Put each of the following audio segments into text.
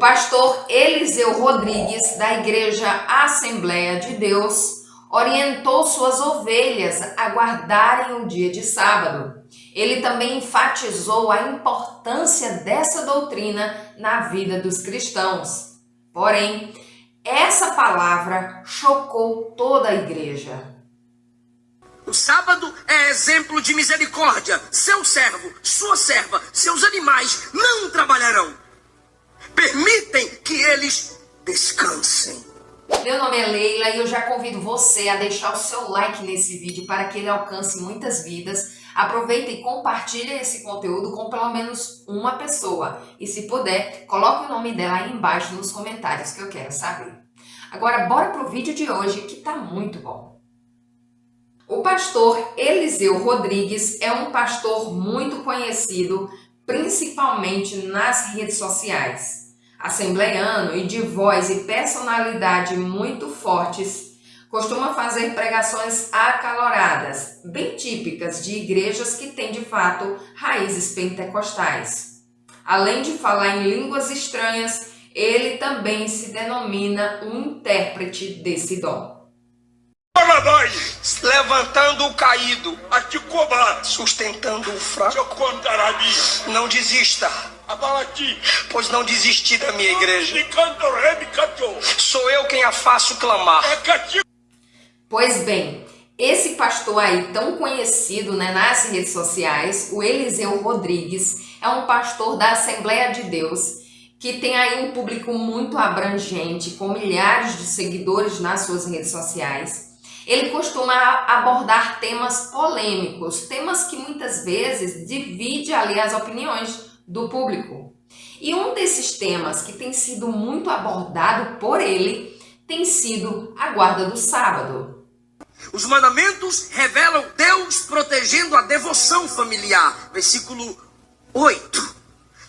pastor Eliseu Rodrigues, da Igreja Assembleia de Deus, orientou suas ovelhas a guardarem o dia de sábado. Ele também enfatizou a importância dessa doutrina na vida dos cristãos. Porém, essa palavra chocou toda a igreja. O sábado é exemplo de misericórdia. Seu servo, sua serva, seus animais não trabalharão. Permitem que eles descansem. Meu nome é Leila e eu já convido você a deixar o seu like nesse vídeo para que ele alcance muitas vidas. Aproveita e compartilha esse conteúdo com pelo menos uma pessoa. E se puder, coloque o nome dela aí embaixo nos comentários que eu quero saber. Agora bora pro vídeo de hoje que tá muito bom. O pastor Eliseu Rodrigues é um pastor muito conhecido, principalmente nas redes sociais. Assembleiano e de voz e personalidade muito fortes, costuma fazer pregações acaloradas, bem típicas de igrejas que têm de fato raízes pentecostais. Além de falar em línguas estranhas, ele também se denomina um intérprete desse dom. Levantando o caído, sustentando o fraco. Não desista, pois não desisti da minha igreja. Sou eu quem a faço clamar. Pois bem, esse pastor aí tão conhecido, nas redes sociais, o Eliseu Rodrigues, é um pastor da Assembleia de Deus, que tem aí um público muito abrangente, com milhares de seguidores nas suas redes sociais. Ele costuma abordar temas polêmicos, temas que muitas vezes dividem ali as opiniões do público. E um desses temas que tem sido muito abordado por ele tem sido a guarda do sábado. Os mandamentos revelam Deus protegendo a devoção familiar. Versículo 8.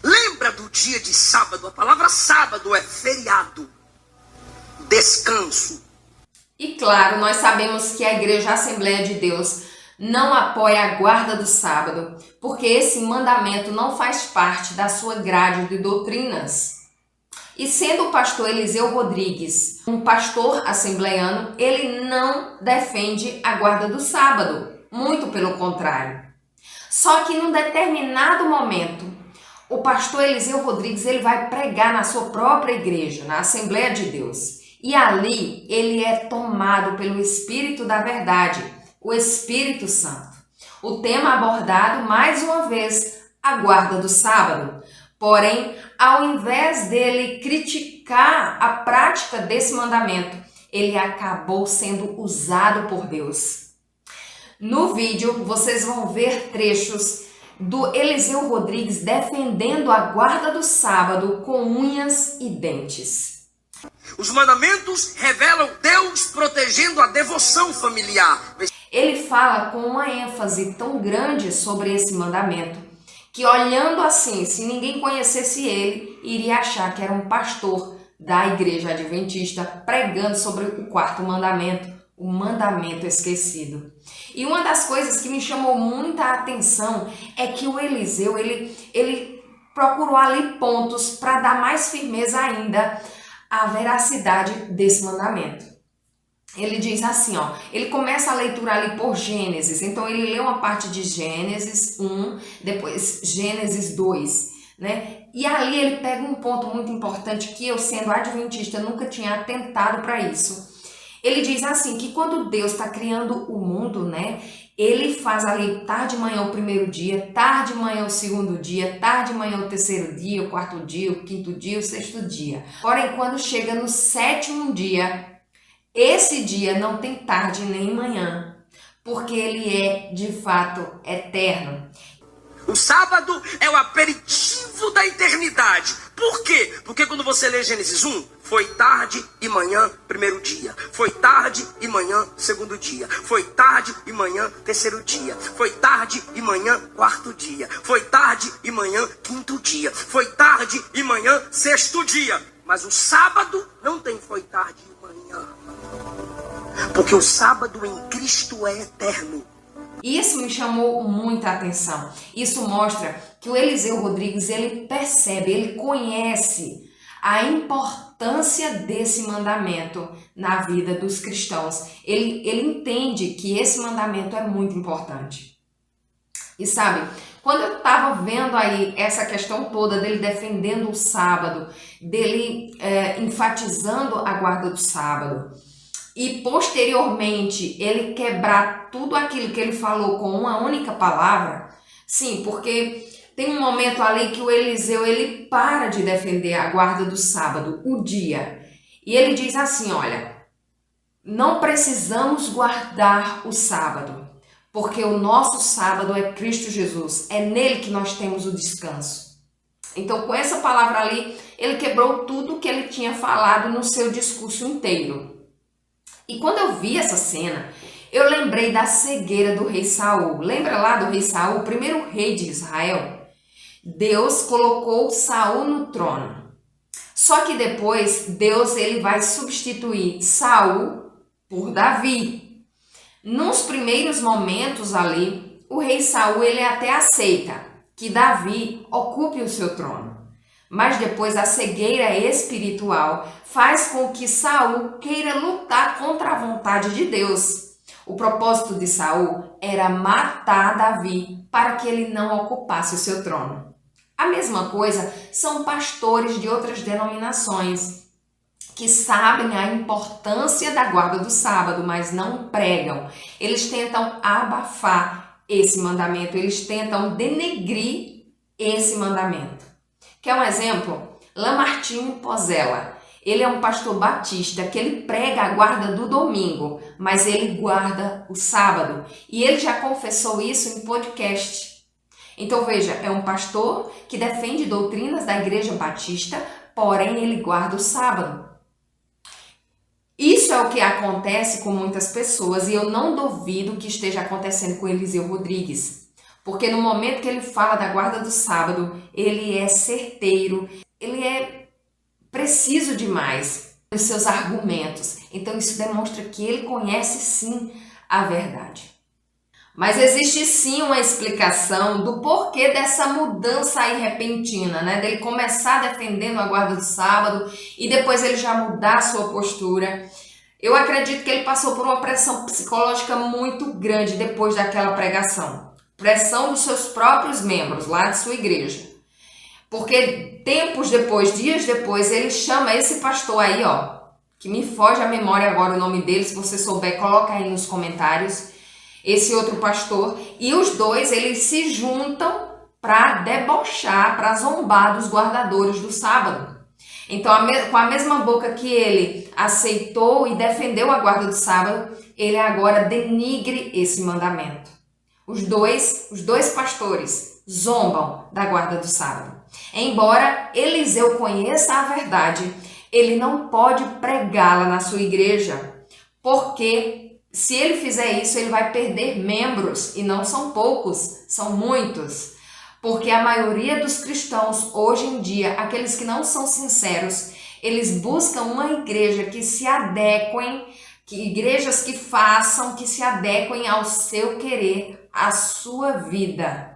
Lembra do dia de sábado? A palavra sábado é feriado, descanso. E claro, nós sabemos que a Igreja Assembleia de Deus não apoia a guarda do sábado, porque esse mandamento não faz parte da sua grade de doutrinas. E sendo o pastor Eliseu Rodrigues um pastor assembleiano, ele não defende a guarda do sábado, muito pelo contrário. Só que num determinado momento, o pastor Eliseu Rodrigues ele vai pregar na sua própria igreja, na Assembleia de Deus. E ali ele é tomado pelo Espírito da Verdade, o Espírito Santo. O tema abordado, mais uma vez, a guarda do sábado. Porém, ao invés dele criticar a prática desse mandamento, ele acabou sendo usado por Deus. No vídeo, vocês vão ver trechos do Eliseu Rodrigues defendendo a guarda do sábado com unhas e dentes. Os mandamentos revelam Deus protegendo a devoção familiar. Ele fala com uma ênfase tão grande sobre esse mandamento, que olhando assim, se ninguém conhecesse ele, iria achar que era um pastor da igreja adventista pregando sobre o quarto mandamento, o mandamento esquecido. E uma das coisas que me chamou muita atenção é que o Eliseu, ele procurou ali pontos para dar mais firmeza ainda a veracidade desse mandamento. Ele diz assim, ele começa a leitura ali por Gênesis, então ele lê uma parte de Gênesis 1, depois Gênesis 2, E ali ele pega um ponto muito importante que eu, sendo adventista, nunca tinha atentado para isso. Ele diz assim, que quando Deus está criando o mundo, ele faz ali tarde de manhã o primeiro dia, tarde de manhã o segundo dia, tarde de manhã o terceiro dia, o quarto dia, o quinto dia, o sexto dia. Porém, quando chega no sétimo dia, esse dia não tem tarde nem manhã, porque ele é, de fato, eterno. O sábado é o aperitivo da eternidade. Por quê? Porque quando você lê Gênesis 1, foi tarde e manhã, primeiro dia. Foi tarde e manhã, segundo dia. Foi tarde e manhã, terceiro dia. Foi tarde e manhã, quarto dia. Foi tarde e manhã, quinto dia. Foi tarde e manhã, sexto dia. Mas o sábado não tem foi tarde e manhã. Porque o sábado em Cristo é eterno. Isso me chamou muita atenção. Isso mostra que o Eliseu Rodrigues, ele percebe, ele conhece a importância desse mandamento na vida dos cristãos. Ele entende que esse mandamento é muito importante. E sabe, quando eu estava vendo aí essa questão toda dele defendendo o sábado, dele enfatizando a guarda do sábado, e posteriormente ele quebrar tudo aquilo que ele falou com uma única palavra, sim, porque tem um momento ali que o Eliseu ele para de defender a guarda do sábado, o dia, e ele diz assim, olha, não precisamos guardar o sábado, porque o nosso sábado é Cristo Jesus, é nele que nós temos o descanso. Então, com essa palavra ali, ele quebrou tudo que ele tinha falado no seu discurso inteiro. E quando eu vi essa cena, eu lembrei da cegueira do rei Saul. Lembra lá do rei Saul, o primeiro rei de Israel? Deus colocou Saul no trono. Só que depois, Deus ele vai substituir Saul por Davi. Nos primeiros momentos ali, o rei Saul ele até aceita que Davi ocupe o seu trono. Mas depois a cegueira espiritual faz com que Saul queira lutar contra a vontade de Deus. O propósito de Saul era matar Davi para que ele não ocupasse o seu trono. A mesma coisa são pastores de outras denominações que sabem a importância da guarda do sábado, mas não pregam. Eles tentam abafar esse mandamento, eles tentam denegrir esse mandamento. Quer um exemplo? Lamartine Pozella. Ele é um pastor batista que ele prega a guarda do domingo, mas ele guarda o sábado. E ele já confessou isso em podcast. Então veja, é um pastor que defende doutrinas da igreja batista, porém ele guarda o sábado. Isso é o que acontece com muitas pessoas e eu não duvido que esteja acontecendo com Eliseu Rodrigues. Porque no momento que ele fala da guarda do sábado, ele é certeiro, ele é preciso demais nos seus argumentos. Então isso demonstra que ele conhece sim a verdade. Mas existe sim uma explicação do porquê dessa mudança aí repentina, né? Dele começar defendendo a guarda do sábado e depois ele já mudar a sua postura. Eu acredito que ele passou por uma pressão psicológica muito grande depois daquela pregação. Pressão dos seus próprios membros lá de sua igreja. Porque tempos depois, dias depois, ele chama esse pastor aí, ó, que me foge a memória agora o nome dele, se você souber, coloca aí nos comentários. Esse outro pastor, e os dois eles se juntam para debochar, para zombar dos guardadores do sábado. Então, com a mesma boca que ele aceitou e defendeu a guarda do sábado, ele agora denigre esse mandamento. Os dois pastores zombam da guarda do sábado. Embora Eliseu conheça a verdade, ele não pode pregá-la na sua igreja, porque se ele fizer isso, ele vai perder membros, e não são poucos, são muitos. Porque a maioria dos cristãos, hoje em dia, aqueles que não são sinceros, eles buscam uma igreja que se adequem, igrejas que façam, que se adequem ao seu querer, à sua vida.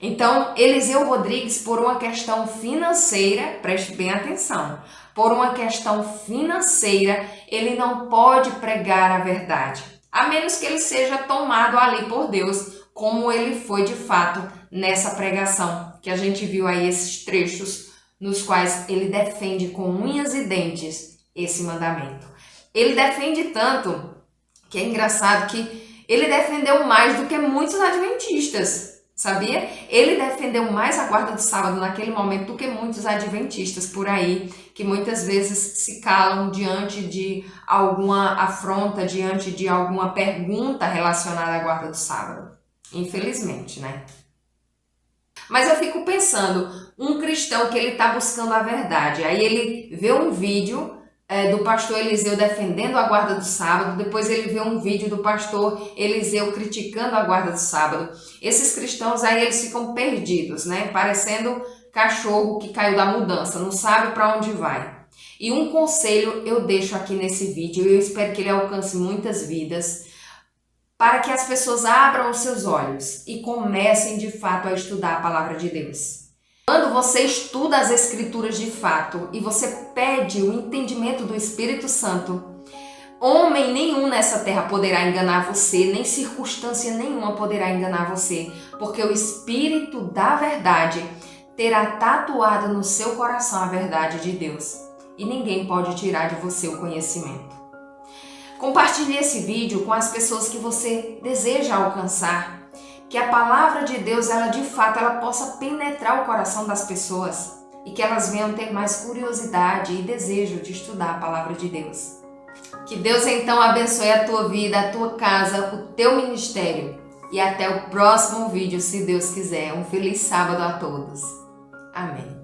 Então, Eliseu Rodrigues, por uma questão financeira, preste bem atenção, por uma questão financeira, ele não pode pregar a verdade, a menos que ele seja tomado ali por Deus, como ele foi de fato nessa pregação, que a gente viu aí esses trechos nos quais ele defende com unhas e dentes esse mandamento. Ele defende tanto, que é engraçado que ele defendeu mais do que muitos adventistas. Sabia? Ele defendeu mais a guarda do sábado naquele momento do que muitos adventistas por aí, que muitas vezes se calam diante de alguma afronta, diante de alguma pergunta relacionada à guarda do sábado. Infelizmente, né? Mas eu fico pensando, um cristão que ele está buscando a verdade, aí ele vê um vídeo do pastor Eliseu defendendo a guarda do sábado, depois ele vê um vídeo do pastor Eliseu criticando a guarda do sábado. Esses cristãos aí eles ficam perdidos, né? Parecendo cachorro que caiu da mudança, não sabe para onde vai. E um conselho eu deixo aqui nesse vídeo, e eu espero que ele alcance muitas vidas, para que as pessoas abram os seus olhos e comecem de fato a estudar a palavra de Deus. Quando você estuda as Escrituras de fato e você pede o entendimento do Espírito Santo, homem nenhum nessa terra poderá enganar você, nem circunstância nenhuma poderá enganar você, porque o Espírito da verdade terá tatuado no seu coração a verdade de Deus e ninguém pode tirar de você o conhecimento. Compartilhe esse vídeo com as pessoas que você deseja alcançar, que a palavra de Deus, ela de fato, ela possa penetrar o coração das pessoas e que elas venham ter mais curiosidade e desejo de estudar a palavra de Deus. Que Deus então abençoe a tua vida, a tua casa, o teu ministério. E até o próximo vídeo, se Deus quiser. Um feliz sábado a todos. Amém.